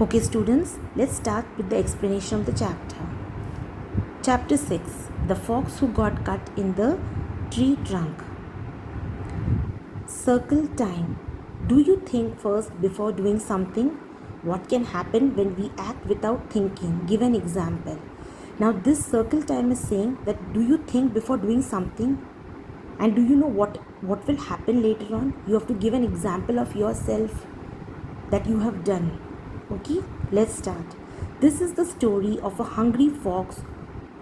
Okay students, let's start with the explanation of the chapter. Chapter 6. The fox who got cut in the tree trunk. Circle time. Do you think first before doing something? What can happen when we act without thinking? Give an example. Now this circle time is saying that do you think before doing something? And do you know what will happen later on? You have to give an example of yourself that you have done. Okay, let's start. This is the story of a hungry fox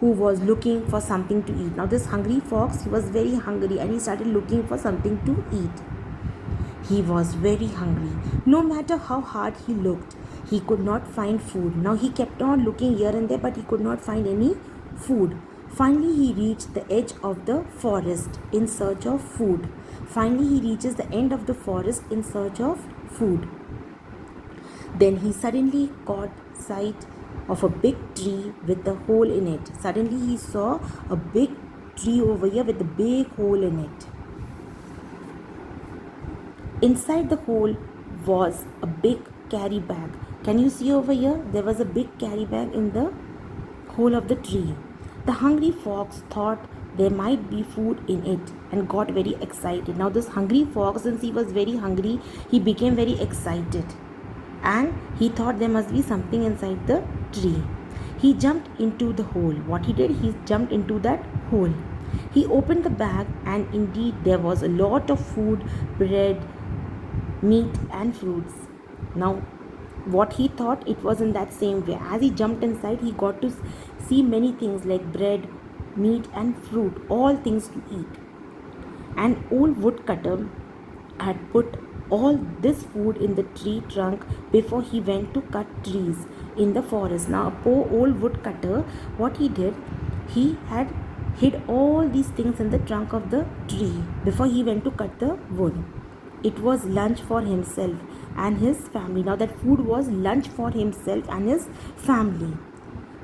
who was looking for something to eat. Now this hungry fox, he was very hungry and he started looking for something to eat. He was very hungry. No matter how hard he looked, he could not find food. Now he kept on looking here and there, but he could not find any food. Finally, he reached the edge of the forest in search of food. Finally, he reaches the end of the forest in search of food. Then he suddenly caught sight of a big tree with a hole in it. Suddenly he saw a big tree over here with a big hole in it. Inside the hole was a big carry bag. Can you see over here? There was a big carry bag in the hole of the tree. The hungry fox thought there might be food in it and got very excited. Now this hungry fox, since he was very hungry, he became very excited. And he thought there must be something inside the tree. He jumped into the hole. What he did, he jumped into that hole. He opened the bag and indeed there was a lot of food, bread, meat and fruits. Now what he thought, it was in that same way. As he jumped inside, he got to see many things like bread, meat and fruit, all things to eat. An old woodcutter had put all this food in the tree trunk before he went to cut trees in the forest. Now a poor old woodcutter, what he did, he had hid all these things in the trunk of the tree before he went to cut the wood. It was lunch for himself and his family. Now that food was lunch for himself and his family.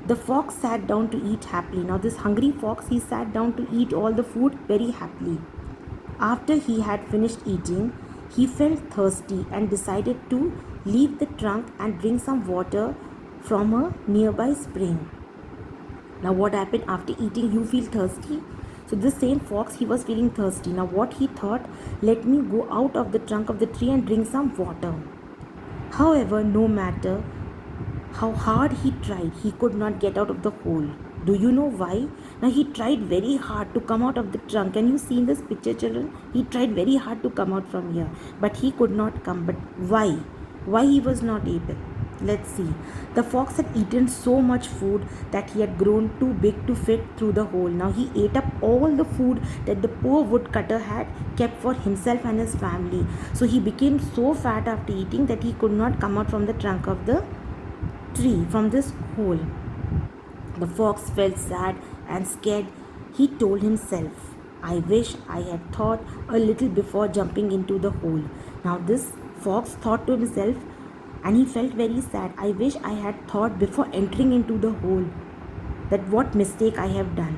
The fox sat down to eat happily. Now this hungry fox, he sat down to eat all the food very happily. After he had finished eating, he felt thirsty and decided to leave the trunk and drink some water from a nearby spring. Now what happened after eating? You feel thirsty? So this same fox, he was feeling thirsty. Now what he thought, let me go out of the trunk of the tree and drink some water. However, no matter how hard he tried, he could not get out of the hole. Do you know why? Now he tried very hard to come out of the trunk. Can you see in this picture, children? He tried very hard to come out from here, but he could not come. But why? Why he was not able? Let's see. The fox had eaten so much food that he had grown too big to fit through the hole. Now he ate up all the food that the poor woodcutter had kept for himself and his family. So he became so fat after eating that he could not come out from the trunk of the tree, from this hole. The fox felt sad and scared. He told himself, I wish I had thought a little before jumping into the hole. Now this fox thought to himself and he felt very sad. I wish I had thought before entering into the hole that what mistake I have done.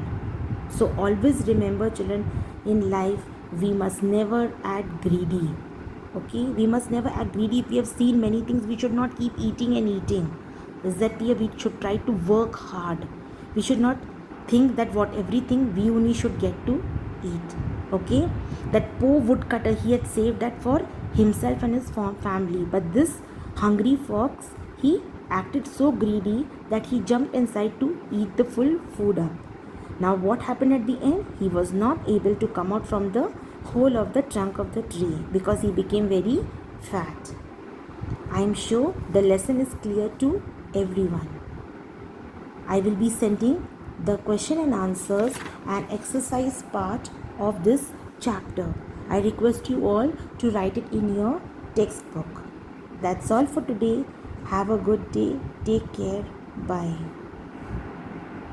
So always remember, children, in life we must never act greedy. Okay, we must never act greedy. If we have seen many things, we should not keep eating and eating. Is that we should try to work hard. We should not think that everything we only should get to eat. Okay, that poor woodcutter, he had saved that for himself and his family, but this hungry fox, he acted so greedy that he jumped inside to eat the full food up. Now what happened at the end? He was not able to come out from the hole of the trunk of the tree because he became very fat. I am sure the lesson is clear to everyone. I will be sending the question and answers and exercise part of this chapter. I request you all to write it in your textbook. That's all for today. Have a good day. Take care. Bye.